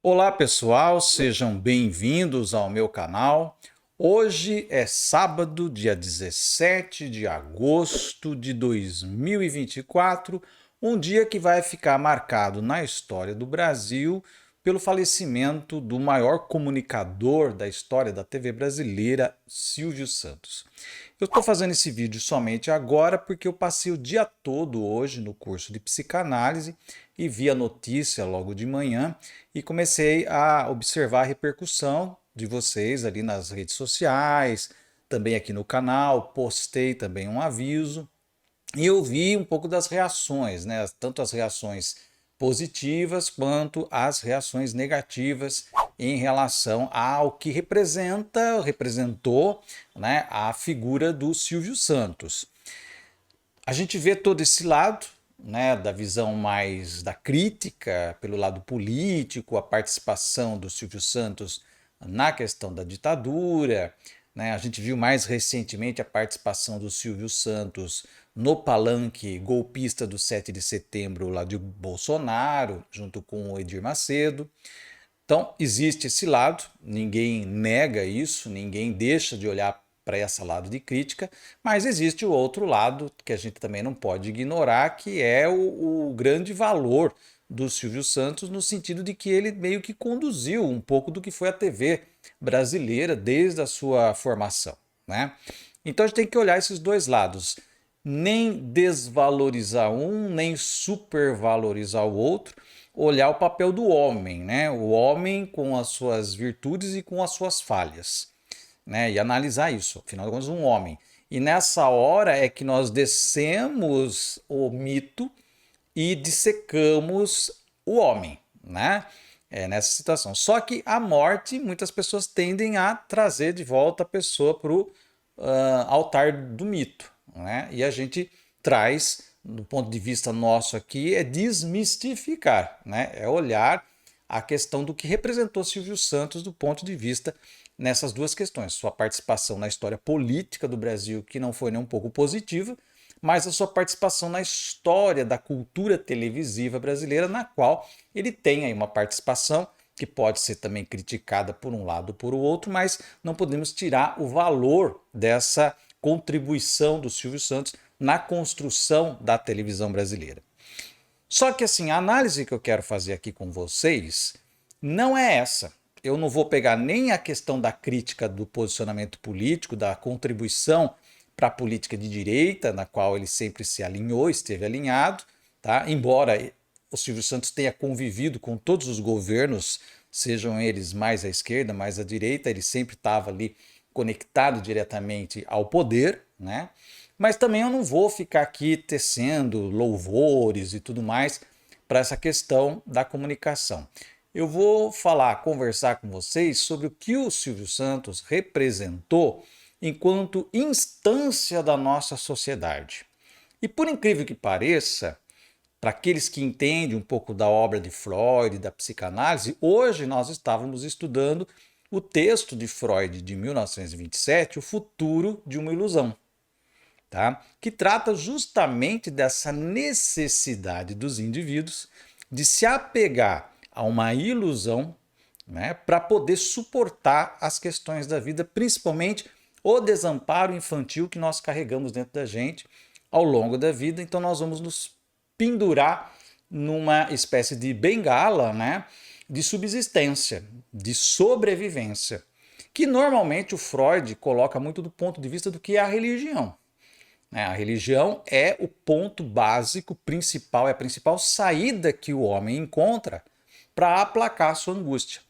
Olá pessoal, sejam bem-vindos ao meu canal. Hoje é sábado, dia 17 de agosto de 2024, um dia que vai ficar marcado na história do Brasil pelo falecimento do maior comunicador da história da TV brasileira, Silvio Santos. Eu estou fazendo esse vídeo somente agora porque eu passei o dia todo hoje no curso de psicanálise e vi a notícia logo de manhã e comecei a observar a repercussão de vocês ali nas redes sociais, também aqui no canal, postei também um aviso e eu vi um pouco das reações, né? Tanto as reações positivas quanto as reações negativas em relação ao que representou, né, a figura do Silvio Santos. A gente vê todo esse lado, né, da visão mais da crítica, pelo lado político, a participação do Silvio Santos na questão da ditadura, né? A gente viu mais recentemente a participação do Silvio Santos no palanque golpista do 7 de setembro lá de Bolsonaro, junto com o Edir Macedo. Então, existe esse lado, ninguém nega isso, ninguém deixa de olhar para esse lado de crítica, mas existe o outro lado que a gente também não pode ignorar, que é o grande valor do Silvio Santos, no sentido de que ele meio que conduziu um pouco do que foi a TV brasileira desde a sua formação, né? Então a gente tem que olhar esses dois lados, nem desvalorizar um, nem supervalorizar o outro, olhar o papel do homem, né? O homem com as suas virtudes e com as suas falhas, né? E analisar isso, afinal de contas, um homem. E nessa hora é que nós descemos o mito e dissecamos o homem, né? É nessa situação. Só que a morte, muitas pessoas tendem a trazer de volta a pessoa para o altar do mito, né? E a gente traz, do ponto de vista nosso aqui, é desmistificar, né? É olhar a questão do que representou Silvio Santos do ponto de vista nessas duas questões. Sua participação na história política do Brasil, que não foi nem um pouco positiva, mas a sua participação na história da cultura televisiva brasileira, na qual ele tem aí uma participação que pode ser também criticada por um lado ou por outro, mas não podemos tirar o valor dessa contribuição do Silvio Santos na construção da televisão brasileira. Só que assim, a análise que eu quero fazer aqui com vocês não é essa. Eu não vou pegar nem a questão da crítica do posicionamento político, da contribuição para a política de direita, na qual ele sempre se alinhou, esteve alinhado, tá? Embora o Silvio Santos tenha convivido com todos os governos, sejam eles mais à esquerda, mais à direita, ele sempre estava ali conectado diretamente ao poder, né? Mas também eu não vou ficar aqui tecendo louvores e tudo mais para essa questão da comunicação. Eu vou conversar com vocês sobre o que o Silvio Santos representou enquanto instância da nossa sociedade. E por incrível que pareça, para aqueles que entendem um pouco da obra de Freud, da psicanálise, hoje nós estávamos estudando o texto de Freud de 1927, O Futuro de uma Ilusão, tá? Que trata justamente dessa necessidade dos indivíduos de se apegar a uma ilusão, né, para poder suportar as questões da vida, principalmente o desamparo infantil que nós carregamos dentro da gente ao longo da vida. Então nós vamos nos pendurar numa espécie de bengala, né, de subsistência, de sobrevivência, que normalmente o Freud coloca muito do ponto de vista do que é a religião. A religião é o ponto básico, principal, é a principal saída que o homem encontra para aplacar a sua angústia.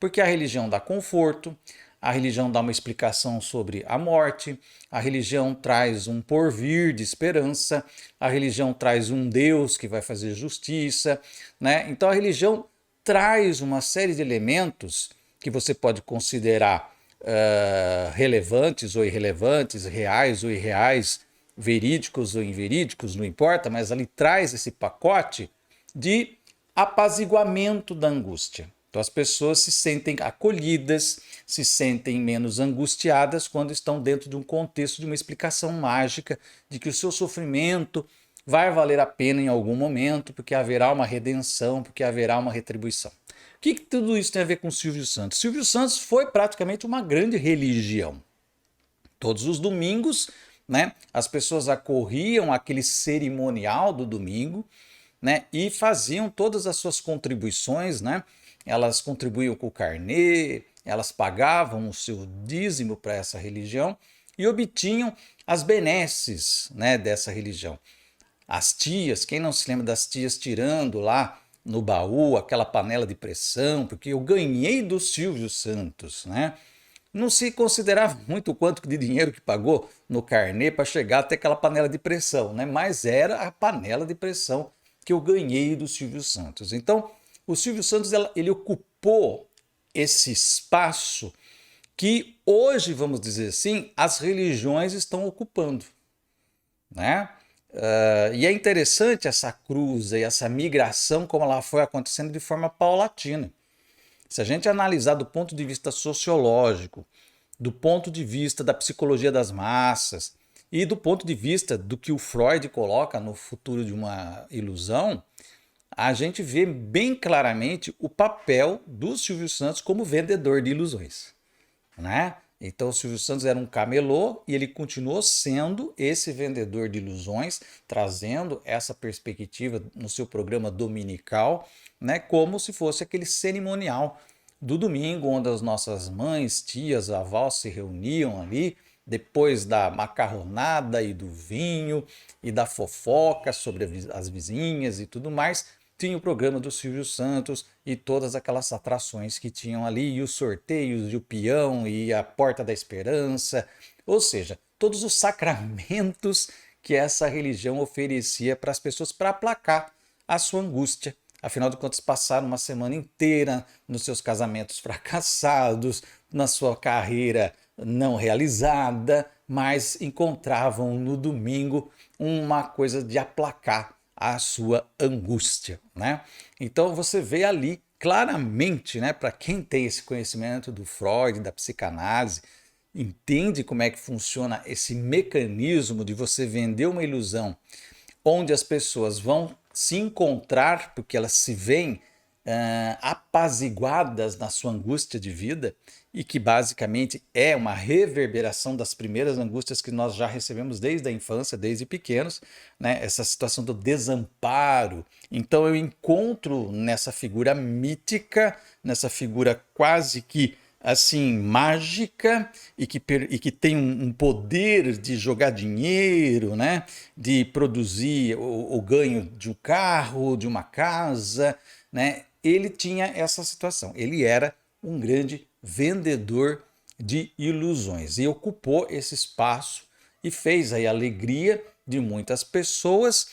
Porque a religião dá conforto, a religião dá uma explicação sobre a morte, a religião traz um porvir de esperança, a religião traz um Deus que vai fazer justiça, né? Então a religião traz uma série de elementos que você pode considerar relevantes ou irrelevantes, reais ou irreais, verídicos ou inverídicos, não importa, mas ali traz esse pacote de apaziguamento da angústia. Então as pessoas se sentem acolhidas, se sentem menos angustiadas quando estão dentro de um contexto de uma explicação mágica de que o seu sofrimento vai valer a pena em algum momento, porque haverá uma redenção, porque haverá uma retribuição. que tudo isso tem a ver com Silvio Santos? Silvio Santos foi praticamente uma grande religião. Todos os domingos, né, as pessoas acorriam aquele cerimonial do domingo, né, e faziam todas as suas contribuições, né? Elas contribuíam com o carnê, elas pagavam o seu dízimo para essa religião e obtinham as benesses, né, dessa religião. As tias, quem não se lembra das tias tirando lá no baú aquela panela de pressão, porque eu ganhei do Silvio Santos, né? Não se considerava muito o quanto de dinheiro que pagou no carnê para chegar até aquela panela de pressão, né? Mas era a panela de pressão que eu ganhei do Silvio Santos. Então, o Silvio Santos ele ocupou esse espaço que hoje, vamos dizer assim, as religiões estão ocupando, né? E é interessante essa cruz e essa migração, como ela foi acontecendo de forma paulatina. Se a gente analisar do ponto de vista sociológico, do ponto de vista da psicologia das massas e do ponto de vista do que o Freud coloca no Futuro de uma Ilusão, a gente vê bem claramente o papel do Silvio Santos como vendedor de ilusões, né? Então o Silvio Santos era um camelô e ele continuou sendo esse vendedor de ilusões, trazendo essa perspectiva no seu programa dominical, né, como se fosse aquele cerimonial do domingo, onde as nossas mães, tias, avós se reuniam ali, depois da macarronada e do vinho e da fofoca sobre as vizinhas e tudo mais, tinha o programa do Silvio Santos e todas aquelas atrações que tinham ali, e os sorteios, e o peão, e a Porta da Esperança, ou seja, todos os sacramentos que essa religião oferecia para as pessoas para aplacar a sua angústia. Afinal de contas, passaram uma semana inteira nos seus casamentos fracassados, na sua carreira não realizada, mas encontravam no domingo uma coisa de aplacar a sua angústia, né? Então você vê ali claramente, né, para quem tem esse conhecimento do Freud, da psicanálise, entende como é que funciona esse mecanismo de você vender uma ilusão onde as pessoas vão se encontrar porque elas se veem apaziguadas na sua angústia de vida, e que basicamente é uma reverberação das primeiras angústias que nós já recebemos desde a infância, desde pequenos, né? Essa situação do desamparo. Então eu encontro nessa figura mítica, nessa figura quase que assim mágica e que tem um poder de jogar dinheiro, né? De produzir o ganho de um carro, de uma casa, né? Ele tinha essa situação, ele era um grande vendedor de ilusões e ocupou esse espaço e fez aí a alegria de muitas pessoas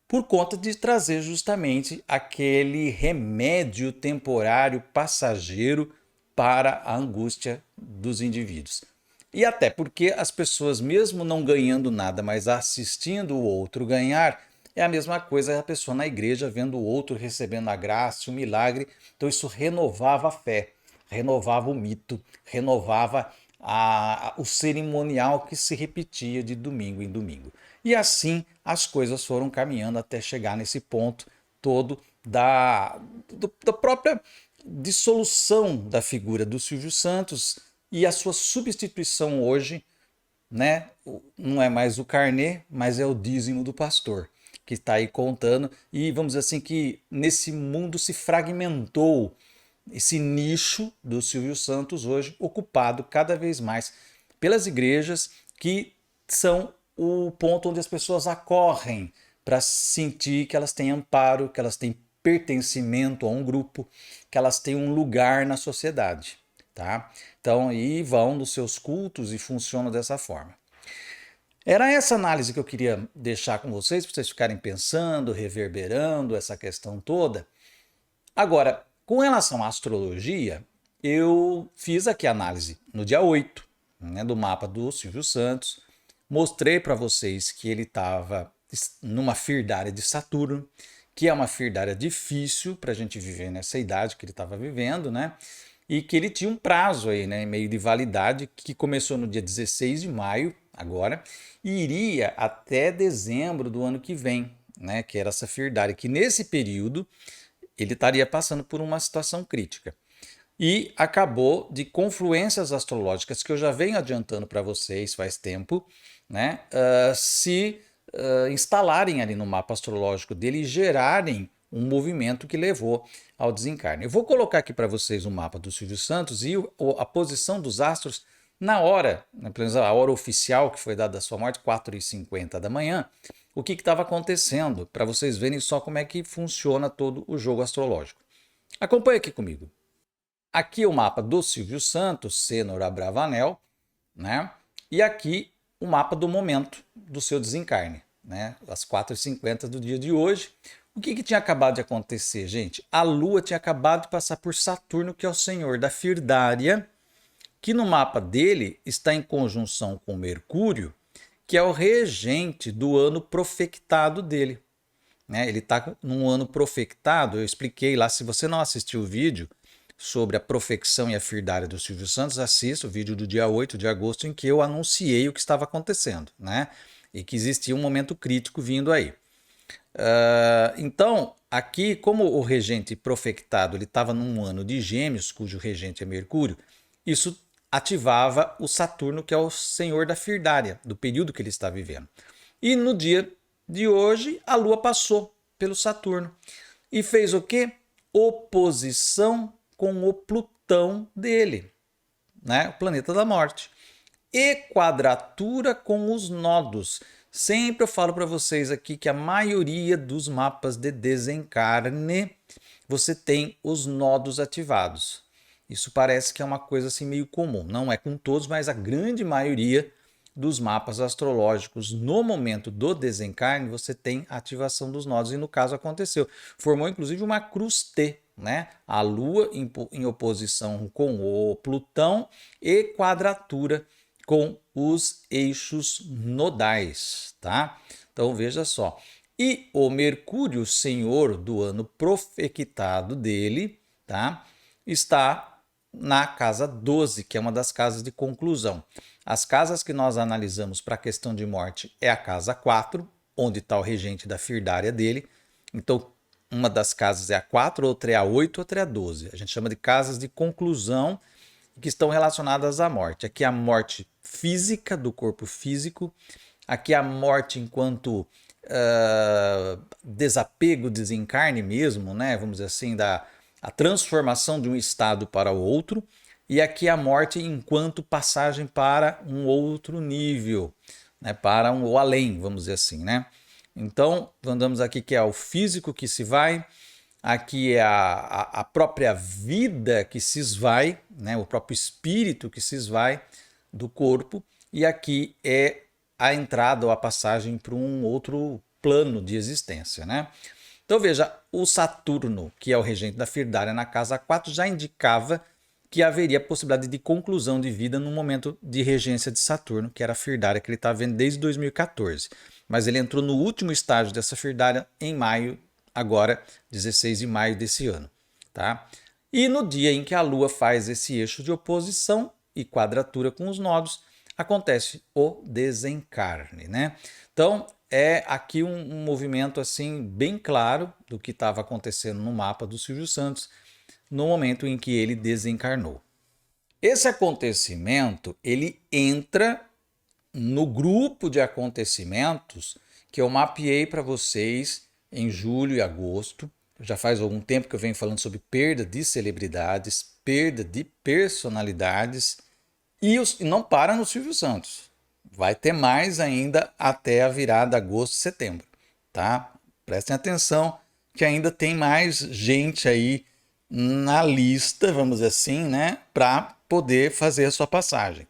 por conta de trazer justamente aquele remédio temporário passageiro para a angústia dos indivíduos. E até porque as pessoas, mesmo não ganhando nada, mas assistindo o outro ganhar, é a mesma coisa a pessoa na igreja vendo o outro recebendo a graça, o milagre. Então isso renovava a fé, renovava o mito, renovava o cerimonial que se repetia de domingo em domingo. E assim as coisas foram caminhando até chegar nesse ponto todo da própria dissolução da figura do Silvio Santos e a sua substituição hoje, né? Não é mais o carnê, mas é o dízimo do pastor que está aí contando. E vamos dizer assim que nesse mundo se fragmentou esse nicho do Silvio Santos hoje, ocupado cada vez mais pelas igrejas, que são o ponto onde as pessoas acorrem para sentir que elas têm amparo, que elas têm pertencimento a um grupo, que elas têm um lugar na sociedade, tá? Então, aí vão nos seus cultos e funcionam dessa forma. Era essa análise que eu queria deixar com vocês, para vocês ficarem pensando, reverberando essa questão toda. Agora, com relação à astrologia, eu fiz aqui a análise no dia 8, né, do mapa do Silvio Santos. Mostrei para vocês que ele estava numa firdária de Saturno, que é uma firdária difícil para a gente viver nessa idade que ele estava vivendo, né? E que ele tinha um prazo aí, né, meio de validade, que começou no dia 16 de maio, agora, e iria até dezembro do ano que vem, né? Que era essa firdária, que nesse período ele estaria passando por uma situação crítica. E acabou de confluências astrológicas que eu já venho adiantando para vocês faz tempo, né, se instalarem ali no mapa astrológico dele e gerarem um movimento que levou ao desencarne. Eu vou colocar aqui para vocês o mapa do Silvio Santos e a posição dos astros na hora, né, pelo menos a hora oficial que foi dada da sua morte, 4h50 da manhã, o que estava acontecendo, para vocês verem só como é que funciona todo o jogo astrológico. Acompanhe aqui comigo. Aqui é o mapa do Silvio Santos, Cênor Abravanel, né? E aqui o mapa do momento do seu desencarne, né? Às 4h50 do dia de hoje. O que tinha acabado de acontecer, gente? A Lua tinha acabado de passar por Saturno, que é o senhor da Firdária, que no mapa dele está em conjunção com Mercúrio, que é o regente do ano profectado dele. Né? Ele está num ano profectado, eu expliquei lá, se você não assistiu o vídeo sobre a profecção e a firdária do Silvio Santos, assista o vídeo do dia 8 de agosto em que eu anunciei o que estava acontecendo, né? E que existia um momento crítico vindo aí. Então, aqui, como o regente profectado estava num ano de Gêmeos, cujo regente é Mercúrio, isso ativava o Saturno, que é o senhor da firdária, do período que ele está vivendo. E no dia de hoje, a Lua passou pelo Saturno e fez o quê? Oposição com o Plutão dele, né? O planeta da morte. E quadratura com os nodos. Sempre eu falo para vocês aqui que a maioria dos mapas de desencarne você tem os nodos ativados. Isso parece que é uma coisa assim meio comum. Não é com todos, mas a grande maioria dos mapas astrológicos no momento do desencarne você tem ativação dos nodos e no caso aconteceu. Formou inclusive uma cruz T, né? A Lua em oposição com o Plutão e quadratura com os eixos nodais, tá? Então veja só. E o Mercúrio, senhor do ano profectado dele, tá? Está na casa 12, que é uma das casas de conclusão. As casas que nós analisamos para a questão de morte é a casa 4, onde está o regente da firdária dele. Então, uma das casas é a 4, outra é a 8, outra é a 12. A gente chama de casas de conclusão que estão relacionadas à morte. Aqui a morte física do corpo físico, aqui a morte enquanto desapego, desencarne mesmo, né? Vamos dizer assim, a transformação de um estado para o outro, e aqui a morte enquanto passagem para um outro nível, né? Para o além, vamos dizer assim, né? Então, andamos aqui que é o físico que se vai, aqui é a própria vida que se esvai, né? O próprio espírito que se esvai do corpo, e aqui é a entrada ou a passagem para um outro plano de existência, né? Então veja, o Saturno, que é o regente da firdária na casa 4, já indicava que haveria possibilidade de conclusão de vida no momento de regência de Saturno, que era a firdária que ele estava vendo desde 2014. Mas ele entrou no último estágio dessa firdária em maio, agora 16 de maio desse ano. Tá? E no dia em que a Lua faz esse eixo de oposição e quadratura com os nodos, acontece o desencarne, né? Então, é aqui um movimento assim bem claro do que estava acontecendo no mapa do Silvio Santos no momento em que ele desencarnou. Esse acontecimento, ele entra no grupo de acontecimentos que eu mapeei para vocês em julho e agosto. Já faz algum tempo que eu venho falando sobre perda de celebridades, perda de personalidades, e não para no Silvio Santos. Vai ter mais ainda até a virada agosto, setembro, tá? Prestem atenção que ainda tem mais gente aí na lista, vamos dizer assim, né? Para poder fazer a sua passagem.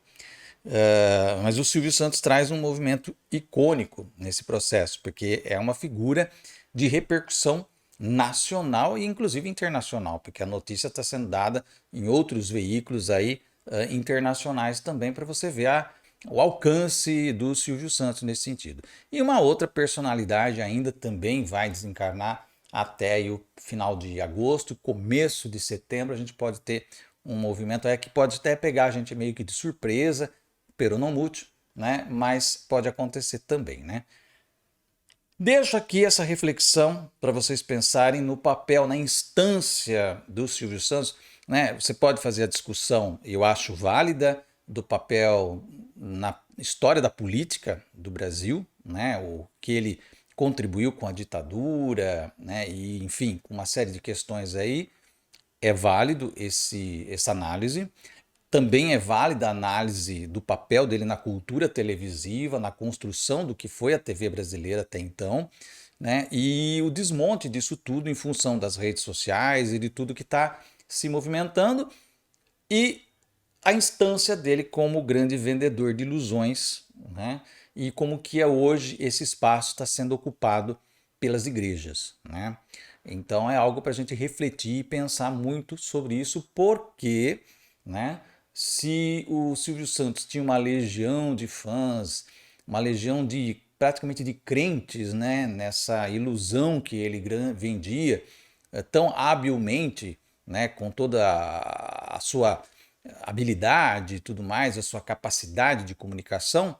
Mas o Silvio Santos traz um movimento icônico nesse processo, porque é uma figura de repercussão nacional e inclusive internacional, porque a notícia está sendo dada em outros veículos aí internacionais também, para você ver o alcance do Silvio Santos nesse sentido. E uma outra personalidade ainda também vai desencarnar até o final de agosto, começo de setembro, a gente pode ter um movimento que pode até pegar a gente meio que de surpresa, pero não mútil, né? Mas pode acontecer também, né? Deixo aqui essa reflexão para vocês pensarem no papel, na instância do Silvio Santos, né? Você pode fazer a discussão, eu acho válida, do papel na história da política do Brasil, né? O que ele contribuiu com a ditadura, né? E, enfim, com uma série de questões aí. É válido essa análise. Também é válida a análise do papel dele na cultura televisiva, na construção do que foi a TV brasileira até então, né? E o desmonte disso tudo em função das redes sociais e de tudo que está se movimentando, e a instância dele como grande vendedor de ilusões, né? E como que é hoje esse espaço está sendo ocupado pelas igrejas, né? Então é algo para a gente refletir e pensar muito sobre isso, porque, né, se o Silvio Santos tinha uma legião de fãs, uma legião de praticamente de crentes, né, nessa ilusão que ele vendia tão habilmente, né, com toda a sua habilidade e tudo mais, a sua capacidade de comunicação,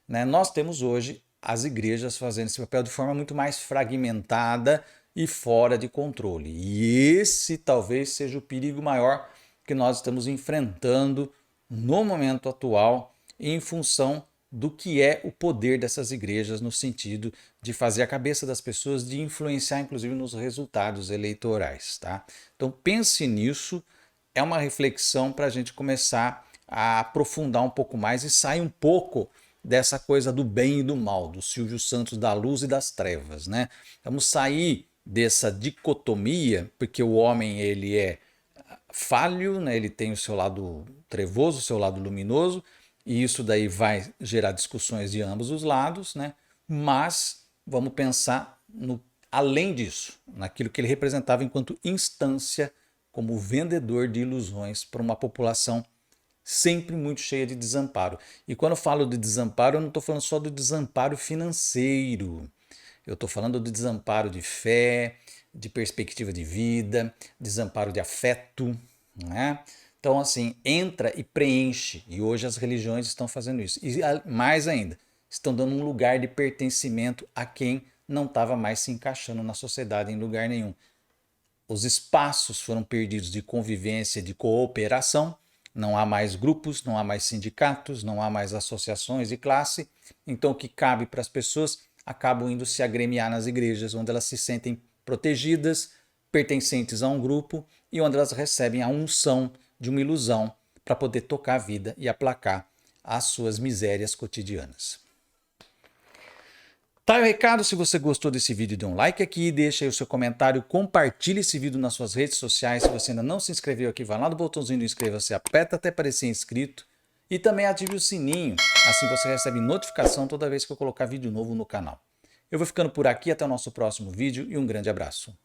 né, nós temos hoje as igrejas fazendo esse papel de forma muito mais fragmentada e fora de controle. E esse talvez seja o perigo maior que nós estamos enfrentando no momento atual, em função do que é o poder dessas igrejas no sentido de fazer a cabeça das pessoas, de influenciar inclusive nos resultados eleitorais, tá? Então pense nisso, é uma reflexão para a gente começar a aprofundar um pouco mais e sair um pouco dessa coisa do bem e do mal, do Silvio Santos da luz e das trevas, né? Vamos sair dessa dicotomia, porque o homem ele é falho, né? Ele tem o seu lado trevoso, o seu lado luminoso, e isso daí vai gerar discussões de ambos os lados, né? Mas vamos pensar no além disso, naquilo que ele representava enquanto instância, como vendedor de ilusões para uma população sempre muito cheia de desamparo. E quando eu falo de desamparo, eu não estou falando só do desamparo financeiro. Eu estou falando do desamparo de fé, de perspectiva de vida, desamparo de afeto, né? Então, assim, entra e preenche. E hoje as religiões estão fazendo isso. E mais ainda, estão dando um lugar de pertencimento a quem não estava mais se encaixando na sociedade em lugar nenhum. Os espaços foram perdidos de convivência, de cooperação. Não há mais grupos, não há mais sindicatos, não há mais associações de classe. Então, o que cabe para as pessoas acabam indo se agremiar nas igrejas, onde elas se sentem protegidas, pertencentes a um grupo e onde elas recebem a unção de uma ilusão para poder tocar a vida e aplacar as suas misérias cotidianas. Tá aí o recado. Se você gostou desse vídeo, dê um like aqui, deixa aí o seu comentário, compartilhe esse vídeo nas suas redes sociais. Se você ainda não se inscreveu aqui, vai lá no botãozinho do inscreva-se, aperta até parecer inscrito e também ative o sininho, assim você recebe notificação toda vez que eu colocar vídeo novo no canal. Eu vou ficando por aqui, até o nosso próximo vídeo e um grande abraço.